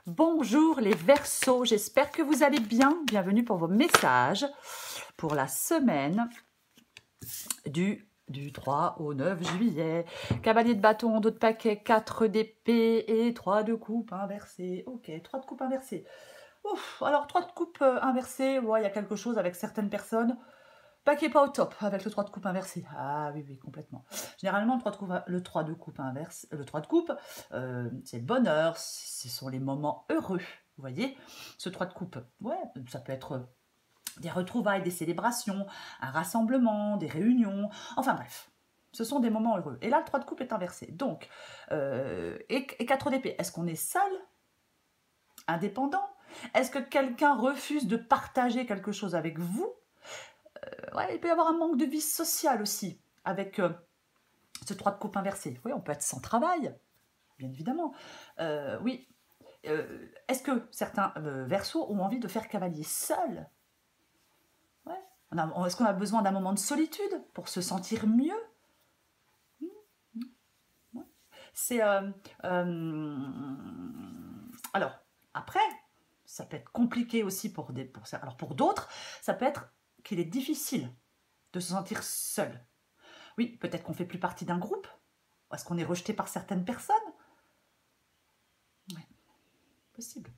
Bonjour les Verseaux, j'espère que vous allez bien. Bienvenue pour vos messages pour la semaine du 3 au 9 juillet. Cavalier de bâton, dos de paquet, 4 d'épée et 3 de coupe inversée. Ok, 3 de coupe inversée. Ouf, alors 3 de coupe inversée, ouais, il y a quelque chose avec certaines personnes. Pas qui n'est pas au top avec le 3 de coupe inversé. Ah oui, oui, complètement. Généralement, le 3 de coupe inverse, le 3 de coupe, c'est le bonheur, ce sont les moments heureux. Vous voyez, ce 3 de coupe, ouais, ça peut être des retrouvailles, des célébrations, un rassemblement, des réunions, enfin bref. Ce sont des moments heureux. Et là, le 3 de coupe est inversé. Donc, et 4 d'épée, est-ce qu'on est seul, indépendant? Est-ce que quelqu'un refuse de partager quelque chose avec vous? Ouais, il peut y avoir un manque de vie sociale aussi, avec ce 3 de coupe inversé. Oui, on peut être sans travail, bien évidemment. Oui. Est-ce que certains Verseaux ont envie de faire cavalier seul? Ouais. Est-ce qu'on a besoin d'un moment de solitude pour se sentir mieux? Ouais. C'est... alors, après, ça peut être compliqué aussi pour d'autres, ça peut être qu'il est difficile de se sentir seul. Oui, peut-être qu'on ne fait plus partie d'un groupe. Est-ce qu'on est rejeté par certaines personnes? Oui, possible.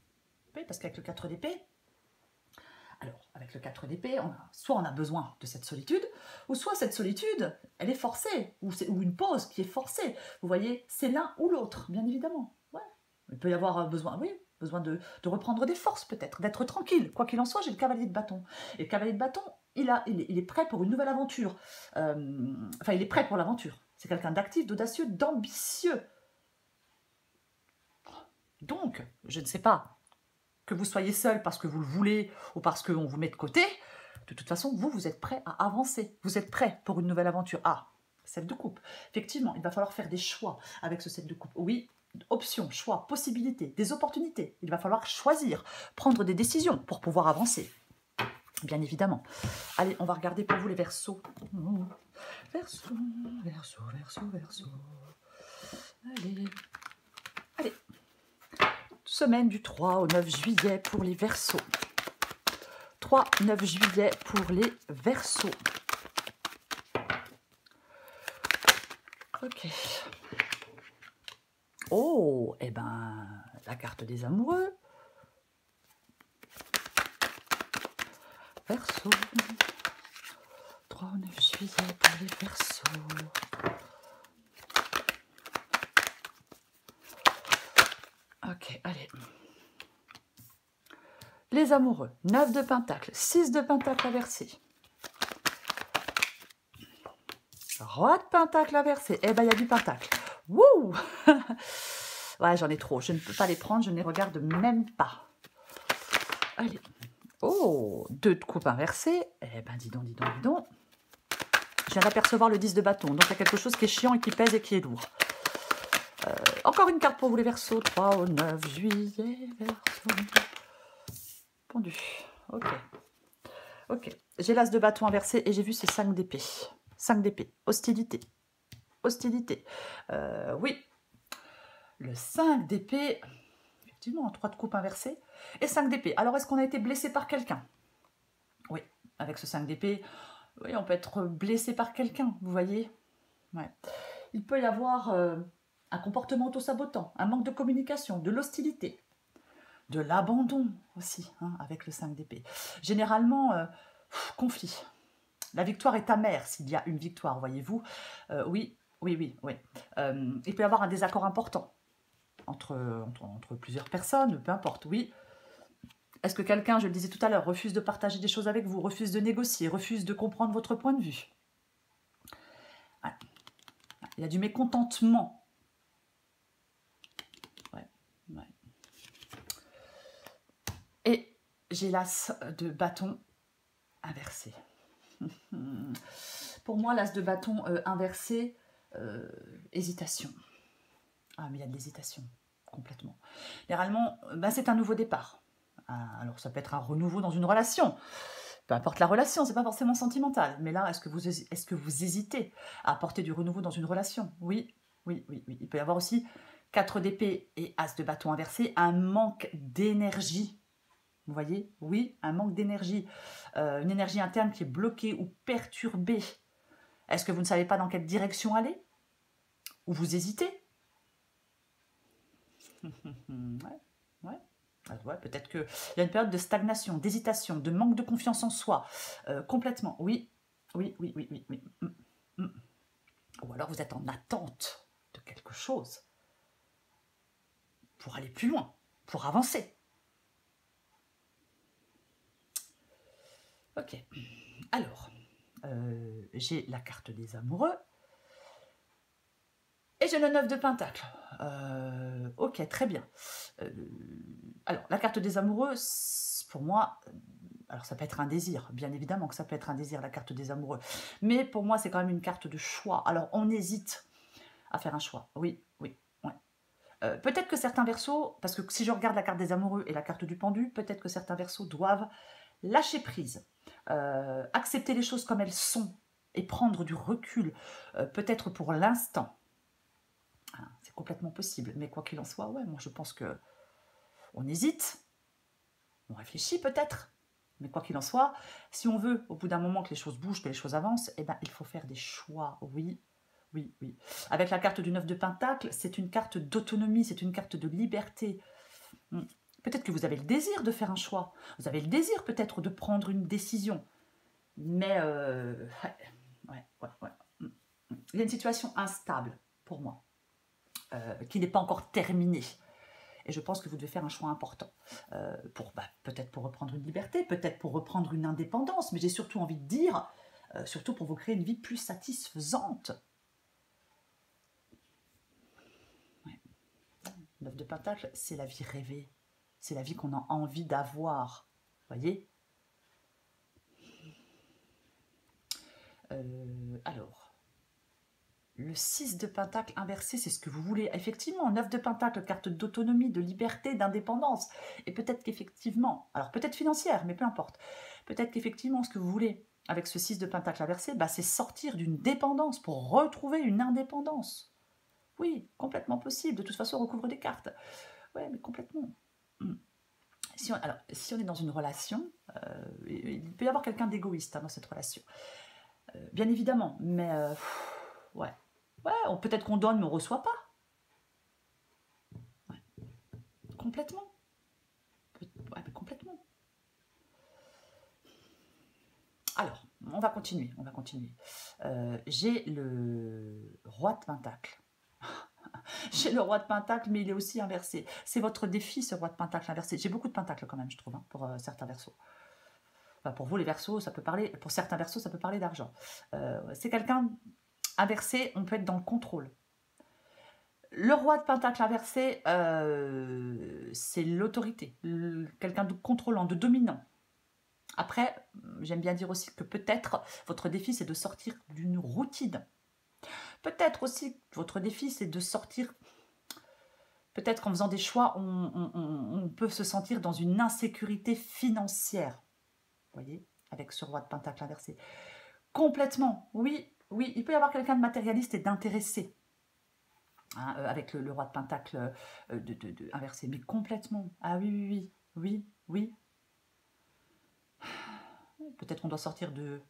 Oui, parce qu'avec le 4 d'épée, alors avec le 4 d'épée, soit on a besoin de cette solitude, ou soit cette solitude, elle est forcée, ou une pause qui est forcée. Vous voyez, c'est l'un ou l'autre, bien évidemment. Ouais. Il peut y avoir besoin, oui, besoin de reprendre des forces peut-être, d'être tranquille. Quoi qu'il en soit, j'ai le cavalier de bâton. Et le cavalier de bâton, il est prêt pour une nouvelle aventure. Enfin, il est prêt pour l'aventure. C'est quelqu'un d'actif, d'audacieux, d'ambitieux. Donc, je ne sais pas, que vous soyez seul parce que vous le voulez ou parce qu'on vous met de côté, de toute façon, vous êtes prêt à avancer. Vous êtes prêt pour une nouvelle aventure. Ah, 7 de coupe. Effectivement, il va falloir faire des choix avec ce 7 de coupe. Oui, options, choix, possibilités, des opportunités. Il va falloir choisir, prendre des décisions pour pouvoir avancer. Bien évidemment. Allez, on va regarder pour vous les Verseaux. Verseaux, Verseaux, Verseaux, Verseaux. Allez. Allez. Semaine du 3 au 9 juillet pour les Verseaux. 3-9 juillet pour les Verseaux. Ok. Oh, eh ben, la carte des amoureux. Verseaux. 3-9 juillet pour les Verseaux. Ok, allez. Les amoureux, 9 de pentacle, 6 de pentacle inversé. Roi de pentacle inversé. Eh ben, il y a du pentacle. Wouh! Ouais, j'en ai trop. Je ne peux pas les prendre, je ne les regarde même pas. Allez. Oh, 2 de coupe inversée. Eh ben, dis donc, dis donc, dis donc. Je viens d'apercevoir le 10 de bâton. Donc, il y a quelque chose qui est chiant et qui pèse et qui est lourd. Encore une carte pour vous les Verseaux. 3 au 9 juillet. Verseaux. Pendu. Ok. Ok. J'ai l'as de bâton inversé et j'ai vu ces 5 d'épée. 5 d'épée. Hostilité. Hostilité. Oui. Le 5 d'épée. Effectivement, 3 de coupe inversé. Et 5 d'épée. Alors, est-ce qu'on a été blessé par quelqu'un? Oui. Avec ce 5 d'épée, oui, on peut être blessé par quelqu'un, vous voyez. Ouais. Il peut y avoir un comportement auto-sabotant, un manque de communication, de l'hostilité, de l'abandon aussi, hein, avec le 5 d'épée. Généralement, conflit. La victoire est amère s'il y a une victoire, voyez-vous. Oui, oui, oui, oui. Il peut y avoir un désaccord important entre plusieurs personnes, peu importe, oui. Est-ce que quelqu'un, je le disais tout à l'heure, refuse de partager des choses avec vous, refuse de négocier, refuse de comprendre votre point de vue? Ouais. Il y a du mécontentement. Ouais, ouais. Et j'ai l'as de bâton inversé. Pour moi, l'as de bâton inversé, hésitation. Ah, mais il y a de l'hésitation, complètement. Généralement, c'est un nouveau départ. Alors, ça peut être un renouveau dans une relation. Peu importe la relation, c'est pas forcément sentimental. Mais là, est-ce que vous hésitez à apporter du renouveau dans une relation? Oui, oui, oui, oui. Il peut y avoir aussi 4 d'épée et as de bâton inversé, un manque d'énergie. Vous voyez? Oui, un manque d'énergie. Une énergie interne qui est bloquée ou perturbée. Est-ce que vous ne savez pas dans quelle direction aller? Ou vous hésitez? Ouais, ouais. Ouais, peut-être qu'il y a une période de stagnation, d'hésitation, de manque de confiance en soi. Complètement, oui. Oui, oui, oui, oui, oui. Ou alors vous êtes en attente de quelque chose pour aller plus loin, pour avancer. Ok. Alors, j'ai la carte des amoureux et j'ai le 9 de Pentacle. Ok, très bien. Alors, la carte des amoureux, pour moi, alors ça peut être un désir, bien évidemment que ça peut être un désir, la carte des amoureux. Mais pour moi, c'est quand même une carte de choix. Alors, on hésite à faire un choix. Oui, oui, ouais. Peut-être que certains versos, parce que si je regarde la carte des amoureux et la carte du pendu, peut-être que certains versos doivent lâcher prise, accepter les choses comme elles sont et prendre du recul, peut-être pour l'instant. Ah, c'est complètement possible, mais quoi qu'il en soit, ouais, moi je pense que on hésite, on réfléchit peut-être, mais quoi qu'il en soit, si on veut au bout d'un moment que les choses bougent, que les choses avancent, eh ben, il faut faire des choix, oui. Oui, oui. Avec la carte du 9 de Pentacle, c'est une carte d'autonomie, c'est une carte de liberté. Peut-être que vous avez le désir de faire un choix, vous avez le désir peut-être de prendre une décision, mais ouais. Il y a une situation instable pour moi, qui n'est pas encore terminée. Et je pense que vous devez faire un choix important, peut-être pour reprendre une liberté, peut-être pour reprendre une indépendance, mais j'ai surtout envie de dire, surtout pour vous créer une vie plus satisfaisante. 9 de Pentacle, c'est la vie rêvée. C'est la vie qu'on a envie d'avoir. Voyez? Alors, le 6 de Pentacle inversé, c'est ce que vous voulez. Effectivement, 9 de Pentacle, carte d'autonomie, de liberté, d'indépendance. Et peut-être qu'effectivement, alors peut-être financière, mais peu importe. Peut-être qu'effectivement, ce que vous voulez avec ce 6 de Pentacle inversé, bah, c'est sortir d'une dépendance pour retrouver une indépendance. Oui, complètement possible. De toute façon, on recouvre des cartes. Ouais, mais complètement. Si on est dans une relation, il peut y avoir quelqu'un d'égoïste dans cette relation. Bien évidemment, mais ouais. Ouais, peut-être qu'on donne, mais on ne reçoit pas. Ouais. Complètement. Ouais, mais complètement. Alors, on va continuer. J'ai le roi de Pentacle. J'ai le roi de Pentacle, mais il est aussi inversé. C'est votre défi, ce roi de Pentacle inversé. J'ai beaucoup de Pentacles quand même, je trouve, hein, pour certains versos. Enfin, pour vous, les versos, ça peut parler. Pour certains versos, ça peut parler d'argent. C'est quelqu'un inversé, on peut être dans le contrôle. Le roi de Pentacle inversé, c'est l'autorité. Quelqu'un de contrôlant, de dominant. Après, j'aime bien dire aussi que peut-être votre défi, c'est de sortir d'une routine. Peut-être aussi que votre défi, c'est de sortir. Peut-être qu'en faisant des choix, on peut se sentir dans une insécurité financière. Vous voyez, avec ce roi de Pentacle inversé. Complètement, oui, oui. Il peut y avoir quelqu'un de matérialiste et d'intéressé. Hein, avec le roi de Pentacle inversé. Mais complètement. Ah oui, oui, oui, oui, oui. Peut-être qu'on doit sortir de...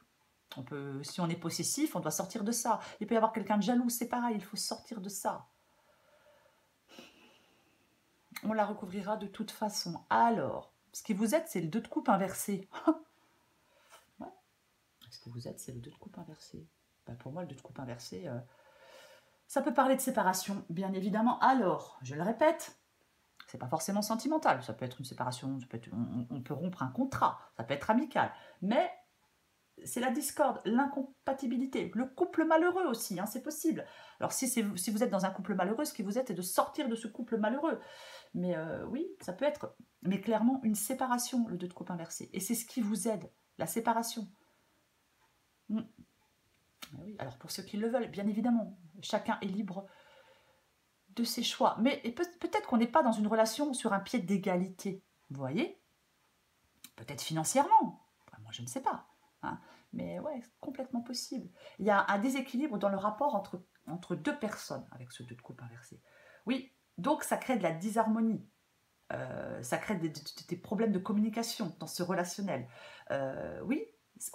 si on est possessif, on doit sortir de ça. Il peut y avoir quelqu'un de jaloux, c'est pareil, il faut sortir de ça. On la recouvrira de toute façon. Alors, ce qui vous aide, c'est le 2 de coupe inversé. Ouais. Ce que vous êtes, c'est le 2 de coupe inversé. Ben, pour moi, le 2 de coupe inversé, ça peut parler de séparation, bien évidemment. Alors, je le répète, c'est pas forcément sentimental. Ça peut être une séparation, on peut rompre un contrat, ça peut être amical. Mais c'est la discorde, l'incompatibilité, le couple malheureux aussi, hein, c'est possible. Alors si vous êtes dans un couple malheureux, ce qui vous êtes est de sortir de ce couple malheureux. Mais oui, ça peut être, mais clairement, une séparation, le 2 de coupe inversé. Et c'est ce qui vous aide, la séparation. Oui, alors pour ceux qui le veulent, bien évidemment, chacun est libre de ses choix. Mais peut-être qu'on n'est pas dans une relation sur un pied d'égalité, vous voyez? Peut-être financièrement, enfin, moi je ne sais pas. Hein. Mais ouais, c'est complètement possible. Il y a un déséquilibre dans le rapport entre deux personnes avec ce 2 de coupe inversé. Oui, Donc, ça crée de la disharmonie. Ça crée des problèmes de communication dans ce relationnel. Oui,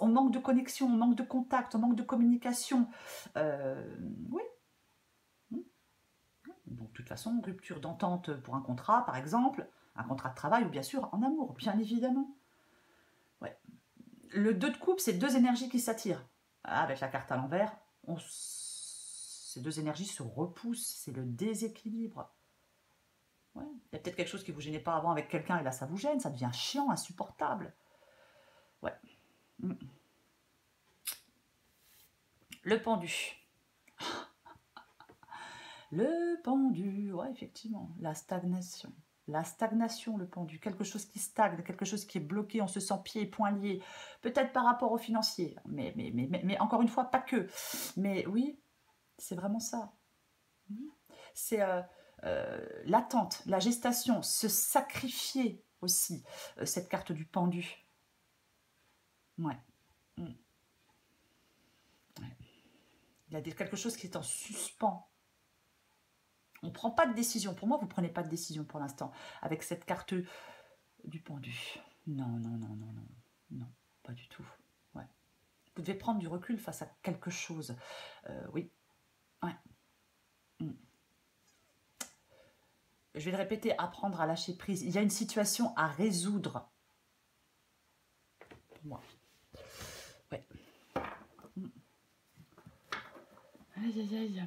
on manque de connexion, on manque de contact, on manque de communication. Oui. Donc, de toute façon, rupture d'entente pour un contrat, par exemple, un contrat de travail, ou bien sûr en amour, bien évidemment. Ouais. Le 2 de coupe, c'est deux énergies qui s'attirent. Avec la carte à l'envers, ces deux énergies se repoussent, c'est le déséquilibre. Ouais. Il y a peut-être quelque chose qui ne vous gênait pas avant avec quelqu'un, et là ça vous gêne, ça devient chiant, insupportable. Ouais. Le pendu. Le pendu, ouais, effectivement, la stagnation. La stagnation, le pendu, quelque chose qui stagne, quelque chose qui est bloqué, on se sent pieds et poings liés, peut-être par rapport au financier, mais encore une fois, pas que. Mais oui, c'est vraiment ça. C'est l'attente, la gestation, se sacrifier aussi, cette carte du pendu. Ouais. Ouais. Il y a quelque chose qui est en suspens. On ne prend pas de décision. Pour moi, vous ne prenez pas de décision pour l'instant avec cette carte du pendu. Non, non, non, non, non. Non, pas du tout. Ouais. Vous devez prendre du recul face à quelque chose. Oui. Ouais. Je vais le répéter, apprendre à lâcher prise. Il y a une situation à résoudre. Pour moi. Ouais. Aïe, aïe, aïe.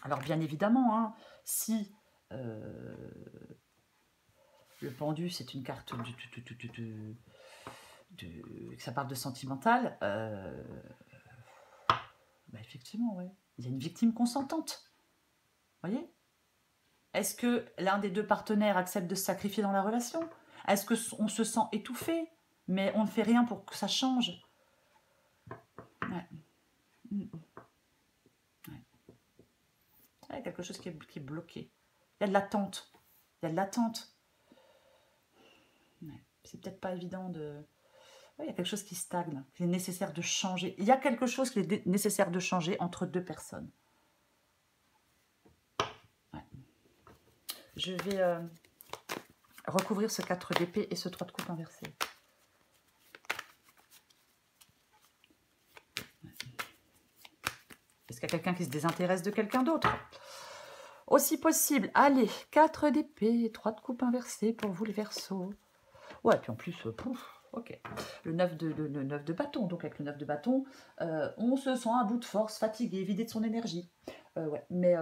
Alors, bien évidemment, hein, si le pendu, c'est une carte ça parle de sentimental, bah effectivement, ouais. Il y a une victime consentante. Vous voyez? Est-ce que l'un des deux partenaires accepte de se sacrifier dans la relation? Est-ce qu'on se sent étouffé, mais on ne fait rien pour que ça change? Ouais. Ouais. Il y a quelque chose qui est bloqué. Il y a de l'attente. Il y a de l'attente. Ouais. C'est peut-être pas évident de... Ouais, il y a quelque chose qui stagne, qui est nécessaire de changer. Il y a quelque chose qui est nécessaire de changer entre deux personnes. Ouais. Je vais recouvrir ce 4 d'épée et ce 3 de coupe inversé. Est-ce qu'il y a quelqu'un qui se désintéresse de quelqu'un d'autre? Aussi possible. Allez, 4 d'épée, 3 de coupe inversé pour vous les Verseaux. Ouais, puis en plus, pouf, ok. Le 9 de bâton. Donc avec le 9 de bâton, on se sent à bout de force, fatigué, vidé de son énergie. Ouais, mais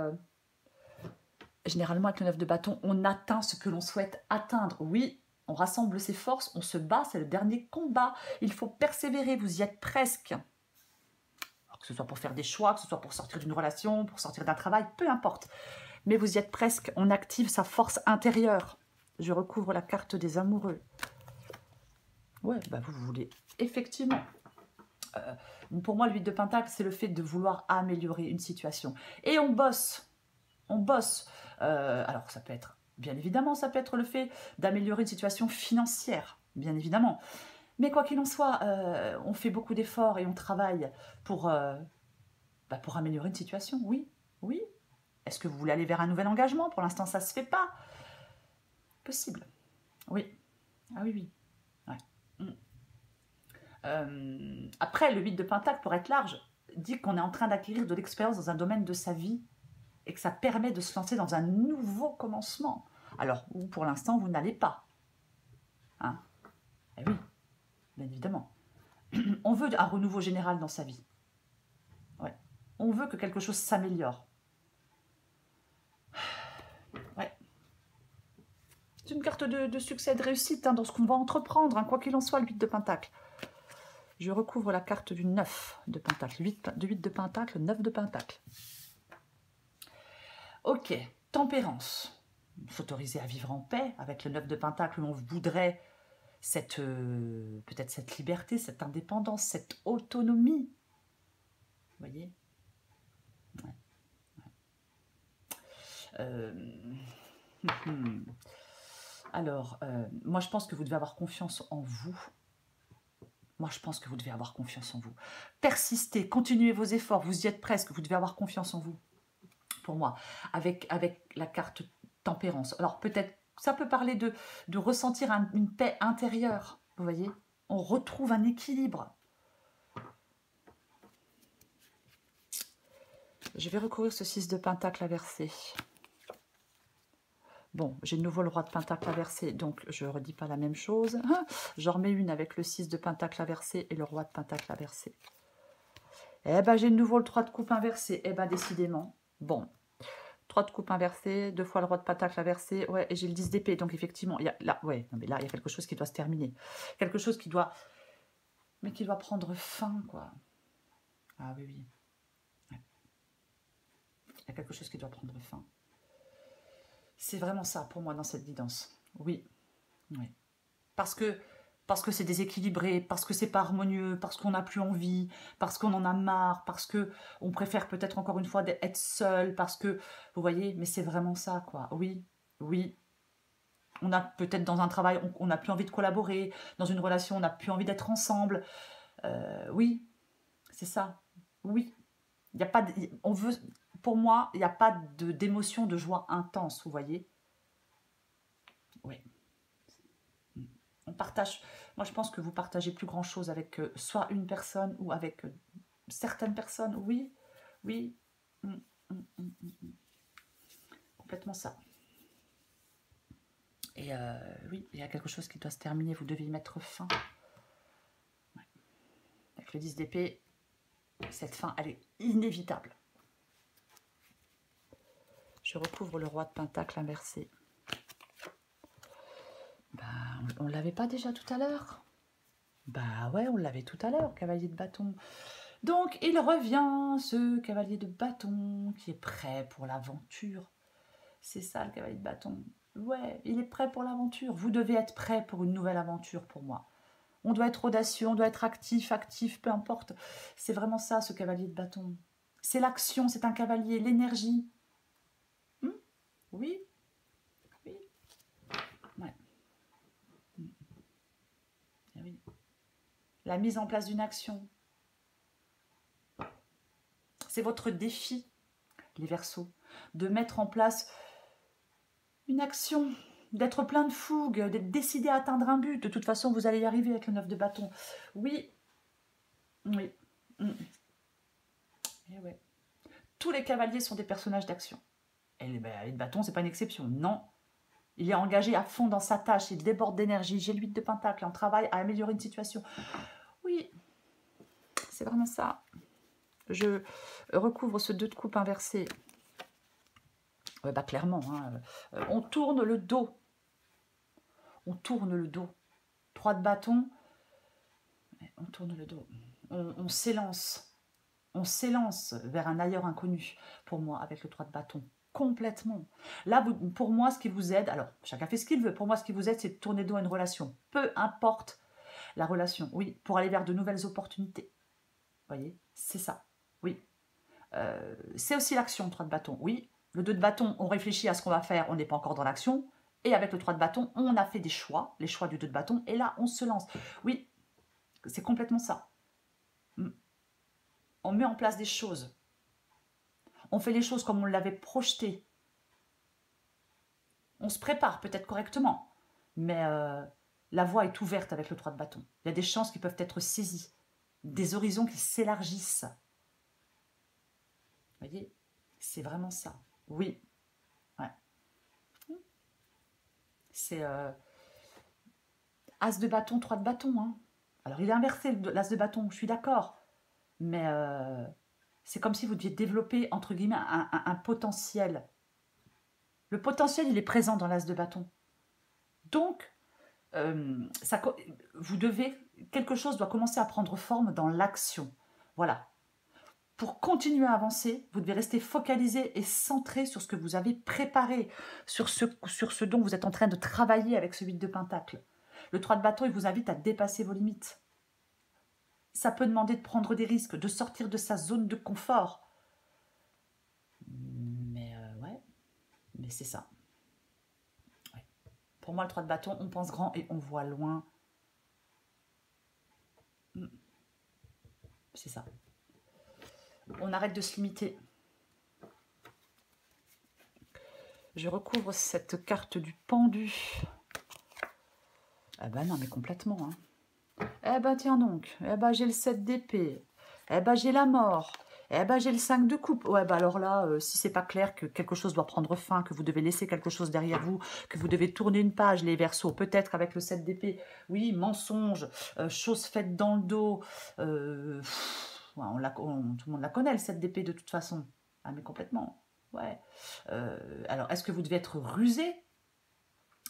généralement avec le 9 de bâton, on atteint ce que l'on souhaite atteindre. Oui, on rassemble ses forces, on se bat, c'est le dernier combat. Il faut persévérer, vous y êtes presque. Alors, que ce soit pour faire des choix, que ce soit pour sortir d'une relation, pour sortir d'un travail, peu importe. Mais vous y êtes presque, on active sa force intérieure. Je recouvre la carte des amoureux. Ouais, bah vous voulez effectivement. Pour moi, le 8 de Pentacle, c'est le fait de vouloir améliorer une situation. Et on bosse. On bosse. Alors, ça peut être, bien évidemment, ça peut être le fait d'améliorer une situation financière, bien évidemment. Mais quoi qu'il en soit, on fait beaucoup d'efforts et on travaille pour améliorer une situation. Oui, oui. Est-ce que vous voulez aller vers un nouvel engagement? Pour l'instant, ça ne se fait pas. Possible. Oui. Ah oui, oui. Ouais. Après, le 8 de Pentacle, pour être large, dit qu'on est en train d'acquérir de l'expérience dans un domaine de sa vie et que ça permet de se lancer dans un nouveau commencement. Alors, où pour l'instant, vous n'allez pas. Hein? Eh oui, bien évidemment. On veut un renouveau général dans sa vie. Ouais. On veut que quelque chose s'améliore. Ouais. C'est une carte de succès, de réussite dans ce qu'on va entreprendre, hein, quoi qu'il en soit, le 8 de Pentacle. Je recouvre la carte du 9 de Pentacle. 8 de Pentacle, 9 de Pentacle. Ok, tempérance. S'autoriser à vivre en paix avec le 9 de Pentacle, on voudrait peut-être cette liberté, cette indépendance, cette autonomie. Vous voyez? Ouais. Alors, moi je pense que vous devez avoir confiance en vous. Moi je pense que vous devez avoir confiance en vous. Persistez, continuez vos efforts, vous y êtes presque, vous devez avoir confiance en vous. pour moi, avec la carte tempérance. Alors peut-être, ça peut parler de ressentir une paix intérieure, vous voyez. On retrouve un équilibre. Je vais recouvrir ce 6 de pentacle inversé. Bon, j'ai de nouveau le roi de pentacle inversé, donc je ne redis pas la même chose. J'en remets une avec le 6 de pentacle inversé et le roi de pentacle inversé. Eh ben, j'ai de nouveau le 3 de coupe inversé. Eh ben, décidément. Bon, 3 de coupe inversé, 2 fois le roi de pentacle inversé. Ouais, et j'ai le 10 d'épée, donc effectivement, il y a, là, ouais, non, mais là, il y a quelque chose qui doit se terminer. Quelque chose qui doit... Mais qui doit prendre fin, quoi. Ah oui, oui. Ouais. Il y a quelque chose qui doit prendre fin. C'est vraiment ça pour moi dans cette guidance. Oui, oui. Parce que c'est déséquilibré, parce que c'est pas harmonieux, parce qu'on n'a plus envie, parce qu'on en a marre, parce que on préfère peut-être encore une fois être seul, parce que, vous voyez, mais c'est vraiment ça, quoi. Oui, oui. On a peut-être dans un travail, on n'a plus envie de collaborer, dans une relation, on n'a plus envie d'être ensemble. Oui, c'est ça. Oui. Il n'y a pas on veut, pour moi, il n'y a pas d'émotion, de joie intense, vous voyez. Oui. On partage. Moi, je pense que vous partagez plus grand chose avec soit une personne ou avec certaines personnes. Oui, oui. Complètement ça. Et oui, il y a quelque chose qui doit se terminer. Vous devez y mettre fin. Ouais. Avec le 10 d'épée, cette fin, elle est inévitable. Je recouvre le roi de pentacle inversé. Bah, on ne l'avait pas déjà tout à l'heure? Bah ouais, on l'avait tout à l'heure, cavalier de bâton. Donc, il revient, ce cavalier de bâton, qui est prêt pour l'aventure. C'est ça, le cavalier de bâton. Ouais, il est prêt pour l'aventure. Vous devez être prêt pour une nouvelle aventure, pour moi. On doit être audacieux, on doit être actif, peu importe. C'est vraiment ça, ce cavalier de bâton. C'est l'action, c'est un cavalier, l'énergie. Oui, oui. Ouais. Oui. La mise en place d'une action. C'est votre défi, les Verseaux, de mettre en place une action, d'être plein de fougue, d'être décidé à atteindre un but. De toute façon, vous allez y arriver avec le 9 de bâton. Oui, oui. Et ouais. Tous les cavaliers sont des personnages d'action. Et les de bâton, c'est pas une exception. Non. Il est engagé à fond dans sa tâche, il déborde d'énergie. J'ai le 8 de pentacle, on travaille à améliorer une situation. Oui, c'est vraiment ça. Je recouvre ce 2 de coupe inversé. Ouais, bah clairement, hein. On tourne le dos. On tourne le dos. 3 de bâton. On tourne le dos. On s'élance. On s'élance vers un ailleurs inconnu, pour moi, avec le 3 de bâton. Complètement. Là, pour moi, ce qui vous aide, alors, chacun fait ce qu'il veut. Pour moi, ce qui vous aide, c'est de tourner le dos à une relation. Peu importe la relation. Oui, pour aller vers de nouvelles opportunités. Vous voyez, c'est ça. Oui. C'est aussi l'action, 3 de bâton. Oui, le 2 de bâton, on réfléchit à ce qu'on va faire, on n'est pas encore dans l'action. Et avec le 3 de bâton, on a fait des choix, les choix du 2 de bâton, et là, on se lance. Oui, c'est complètement ça. On met en place des choses. On fait les choses comme on l'avait projeté. On se prépare peut-être correctement, mais la voie est ouverte avec le 3 de bâton. Il y a des chances qui peuvent être saisies, des horizons qui s'élargissent. Vous voyez, c'est vraiment ça. Oui. Ouais. C'est As de bâton, 3 de bâton. Hein. Alors, il est inversé, l'As de bâton, je suis d'accord. Mais c'est comme si vous deviez développer, entre guillemets, un potentiel. Le potentiel, il est présent dans l'As de bâton. Donc, vous devez, quelque chose doit commencer à prendre forme dans l'action. Voilà. Pour continuer à avancer, vous devez rester focalisé et centré sur ce que vous avez préparé, sur ce dont vous êtes en train de travailler avec ce 8 de pentacle. Le 3 de bâton, il vous invite à dépasser vos limites. Ça peut demander de prendre des risques, de sortir de sa zone de confort. Mais ouais, mais c'est ça. Ouais. Pour moi, le 3 de bâton, on pense grand et on voit loin. C'est ça. On arrête de se limiter. Je recouvre cette carte du pendu. Eh ben non, mais complètement. Hein. Eh ben tiens donc. Eh ben j'ai le 7 d'épée. Eh ben j'ai la mort. Eh ben j'ai le 5 de coupe. Ouais, ben alors là, si c'est pas clair que quelque chose doit prendre fin, que vous devez laisser quelque chose derrière vous, que vous devez tourner une page, les Verseaux, peut-être avec le 7 d'épée. Oui, mensonge, chose faite dans le dos. Ouais, tout le monde la connaît, le 7 d'épée de toute façon. Ah mais complètement. Ouais. Alors, est-ce que vous devez être rusé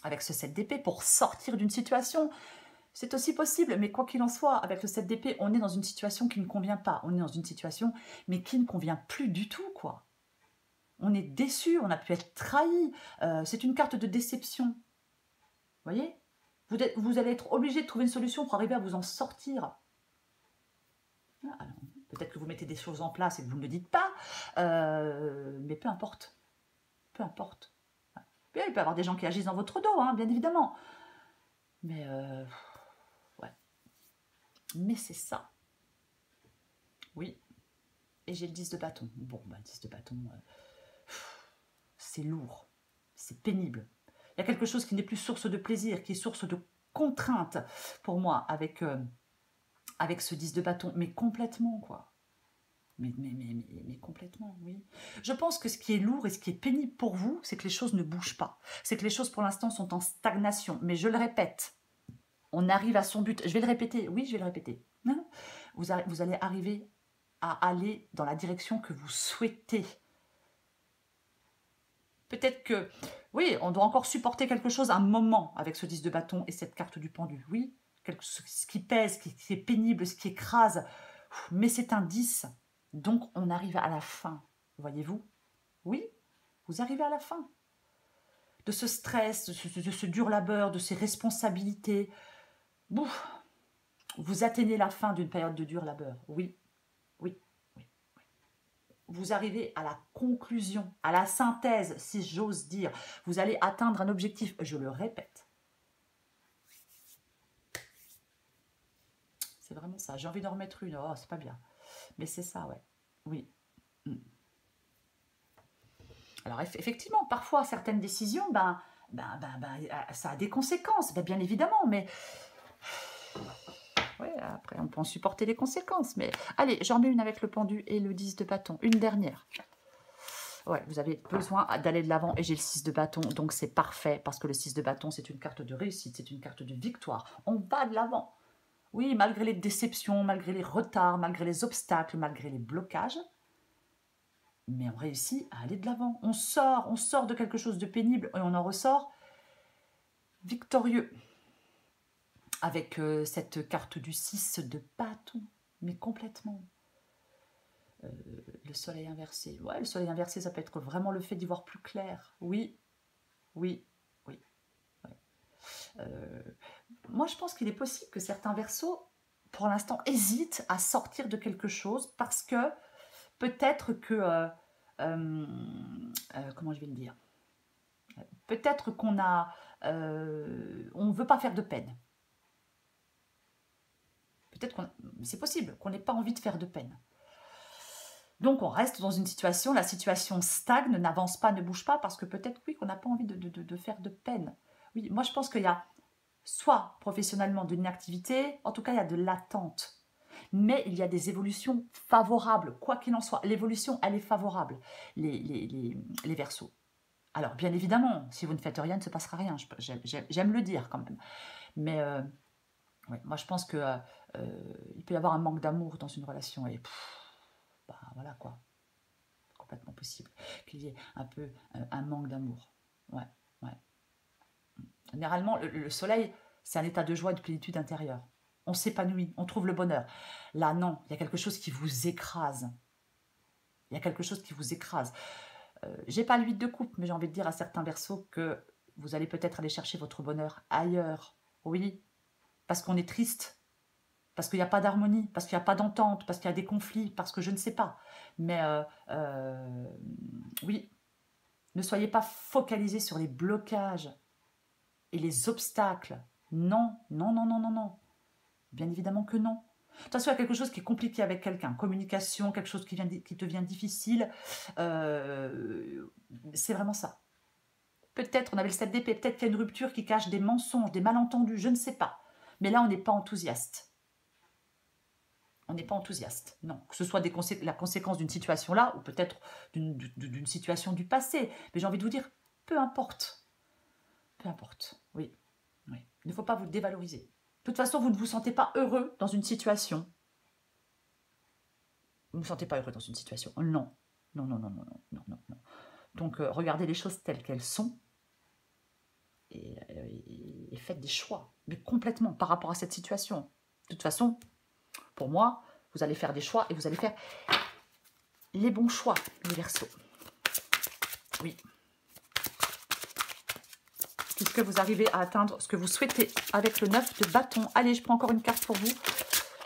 avec ce 7 d'épée pour sortir d'une situation? C'est aussi possible, mais quoi qu'il en soit, avec le 7 d'épée, on est dans une situation qui ne convient pas. On est dans une situation, mais qui ne convient plus du tout, quoi. On est déçu, on a pu être trahi. C'est une carte de déception. Vous voyez, vous allez être obligé de trouver une solution pour arriver à vous en sortir. Peut-être que vous mettez des choses en place et que vous ne le dites pas, mais peu importe. Peu importe. Bien, il peut y avoir des gens qui agissent dans votre dos, hein, bien évidemment. Mais, ouais. Mais c'est ça. Oui. Et j'ai le 10 de bâton. Bon, bah, 10 de bâton, c'est lourd. C'est pénible. Il y a quelque chose qui n'est plus source de plaisir, qui est source de contrainte pour moi avec, avec ce 10 de bâton. Mais complètement, quoi. Mais complètement, oui. Je pense que ce qui est lourd et ce qui est pénible pour vous, c'est que les choses ne bougent pas. C'est que les choses, pour l'instant, sont en stagnation. Mais je le répète, on arrive à son but. Je vais le répéter, oui, je vais le répéter. Vous allez arriver à aller dans la direction que vous souhaitez. Peut-être que, oui, on doit encore supporter quelque chose un moment avec ce 10 de bâton et cette carte du pendu. Oui, ce qui pèse, ce qui est pénible, ce qui écrase. Mais c'est un 10. Donc, on arrive à la fin. Voyez-vous? Oui, vous arrivez à la fin. De ce stress, de ce dur labeur, de ces responsabilités. Bouf, vous atteignez la fin d'une période de dur labeur. Oui, oui, oui, oui. Vous arrivez à la conclusion, à la synthèse, si j'ose dire. Vous allez atteindre un objectif. Je le répète. C'est vraiment ça. J'ai envie d'en remettre une. Oh, c'est pas bien. Mais c'est ça, ouais. Oui. Alors, effectivement, parfois, certaines décisions, ça a des conséquences, bien évidemment, mais... Ouais, après, on peut en supporter les conséquences, mais... Allez, j'en mets une avec le pendu et le 10 de bâton. Une dernière. Ouais, vous avez besoin d'aller de l'avant et j'ai le 6 de bâton, donc c'est parfait, parce que le 6 de bâton, c'est une carte de réussite, c'est une carte de victoire. On va de l'avant. Oui, malgré les déceptions, malgré les retards, malgré les obstacles, malgré les blocages, mais on réussit à aller de l'avant. On sort de quelque chose de pénible et on en ressort victorieux. Avec cette carte du 6 de bâton, mais complètement. Le soleil inversé. Ouais, le soleil inversé, ça peut être vraiment le fait d'y voir plus clair. Oui, oui, oui. Ouais. Moi, je pense qu'il est possible que certains Verseaux, pour l'instant, hésitent à sortir de quelque chose parce que peut-être que... comment je vais le dire? Peut-être qu'on a... on ne veut pas faire de peine. Peut-être qu'on... C'est possible qu'on n'ait pas envie de faire de peine. Donc, on reste dans une situation, la situation stagne, n'avance pas, ne bouge pas, parce que peut-être, oui, qu'on n'a pas envie de faire de peine. Oui, moi, je pense qu'il y a soit professionnellement de l'inactivité, en tout cas, il y a de l'attente. Mais il y a des évolutions favorables, quoi qu'il en soit. L'évolution, elle est favorable, les Verseaux. Alors, bien évidemment, si vous ne faites rien, il ne se passera rien. J'aime le dire quand même. Mais ouais, moi, je pense qu'il peut y avoir un manque d'amour dans une relation. Et voilà quoi. Complètement possible qu'il y ait un peu un manque d'amour. Ouais, ouais. Généralement, le soleil, c'est un état de joie et de plénitude intérieure. On s'épanouit, on trouve le bonheur. Là, non, il y a quelque chose qui vous écrase. Il y a quelque chose qui vous écrase. J'ai pas le 8 de coupe, mais j'ai envie de dire à certains Verseaux que vous allez peut-être aller chercher votre bonheur ailleurs. Oui, parce qu'on est triste, parce qu'il n'y a pas d'harmonie, parce qu'il n'y a pas d'entente, parce qu'il y a des conflits, parce que je ne sais pas. Mais oui, ne soyez pas focalisés sur les blocages et les obstacles. Non, non, non, non, non, non. Bien évidemment que non. De toute façon, il y a quelque chose qui est compliqué avec quelqu'un. Communication, quelque chose qui devient difficile. C'est vraiment ça. Peut-être, on avait le 7 d'épée, peut-être qu'il y a une rupture qui cache des mensonges, des malentendus, je ne sais pas. Mais là, on n'est pas enthousiaste. On n'est pas enthousiaste, non. Que ce soit la conséquence d'une situation là, ou peut-être d'une situation du passé. Mais j'ai envie de vous dire, peu importe. Peu importe, oui. Oui. Il ne faut pas vous dévaloriser. De toute façon, vous ne vous sentez pas heureux dans une situation. Vous ne vous sentez pas heureux dans une situation. Non. Non, non, non, non, non, non, non, non. Donc, regardez les choses telles qu'elles sont et faites des choix, mais complètement par rapport à cette situation. De toute façon, pour moi, vous allez faire des choix et vous allez faire les bons choix, les Verseaux. Oui. Puisque vous arrivez à atteindre ce que vous souhaitez avec le 9 de bâton. Allez, je prends encore une carte pour vous.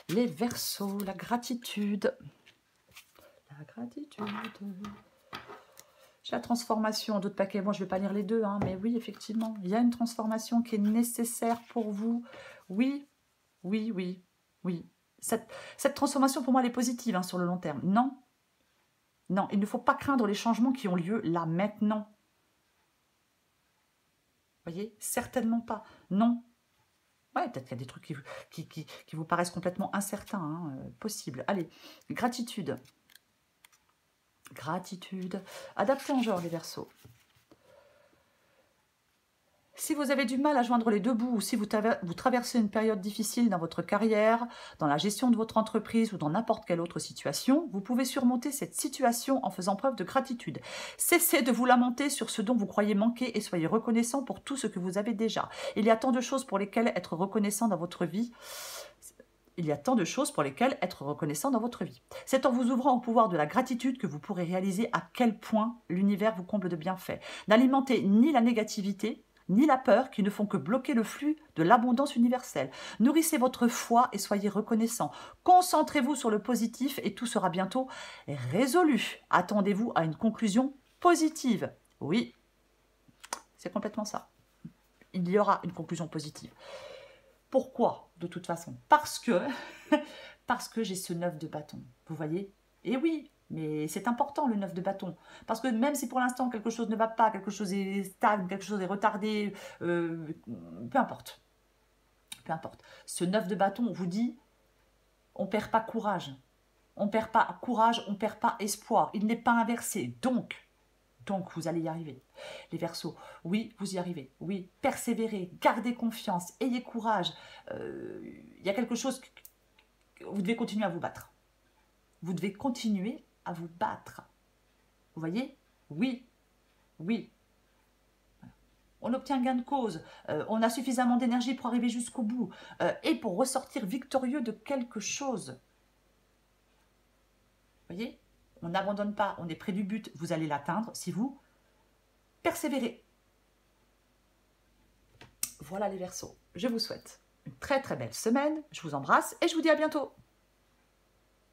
Les Verseaux, la gratitude. La gratitude. J'ai la transformation, d'autres paquets. Moi, je ne vais pas lire les deux, hein, mais oui, effectivement, il y a une transformation qui est nécessaire pour vous. Oui, oui, oui, oui. Cette transformation, pour moi, elle est positive hein, sur le long terme. Non, non, il ne faut pas craindre les changements qui ont lieu là, maintenant. Vous voyez? Certainement pas. Non. Ouais, peut-être qu'il y a des trucs qui vous paraissent complètement incertains, hein, possible. Allez, gratitude. Gratitude. Adaptez en genre, les Verseaux. Si vous avez du mal à joindre les deux bouts ou si vous traversez une période difficile dans votre carrière, dans la gestion de votre entreprise ou dans n'importe quelle autre situation, vous pouvez surmonter cette situation en faisant preuve de gratitude. Cessez de vous lamenter sur ce dont vous croyez manquer et soyez reconnaissant pour tout ce que vous avez déjà. Il y a tant de choses pour lesquelles être reconnaissant dans votre vie. Il y a tant de choses pour lesquelles être reconnaissant dans votre vie. C'est en vous ouvrant au pouvoir de la gratitude que vous pourrez réaliser à quel point l'univers vous comble de bienfaits. N'alimentez ni la négativité, ni la peur qui ne font que bloquer le flux de l'abondance universelle. Nourrissez votre foi et soyez reconnaissant. Concentrez-vous sur le positif et tout sera bientôt résolu. Attendez-vous à une conclusion positive. Oui, c'est complètement ça. Il y aura une conclusion positive. Pourquoi, de toute façon? Parce que j'ai ce 9 de bâton. Vous voyez? Et oui, mais c'est important le 9 de bâton. Parce que même si pour l'instant quelque chose ne va pas, quelque chose est stagne, quelque chose est retardé, peu importe. Peu importe. Ce 9 de bâton vous dit, on ne perd pas courage. On ne perd pas courage, on ne perd pas espoir. Il n'est pas inversé. Donc, vous allez y arriver. Les Verseaux, oui, vous y arrivez. Oui, persévérez, gardez confiance, ayez courage. Il y a quelque chose que vous devez continuer à vous battre. Vous devez continuer à vous battre. Vous voyez? Oui, oui. On obtient gain de cause. On a suffisamment d'énergie pour arriver jusqu'au bout et pour ressortir victorieux de quelque chose. Vous voyez? On n'abandonne pas, on est près du but, vous allez l'atteindre si vous persévérez. Voilà les Verseaux, je vous souhaite une très très belle semaine, je vous embrasse et je vous dis à bientôt.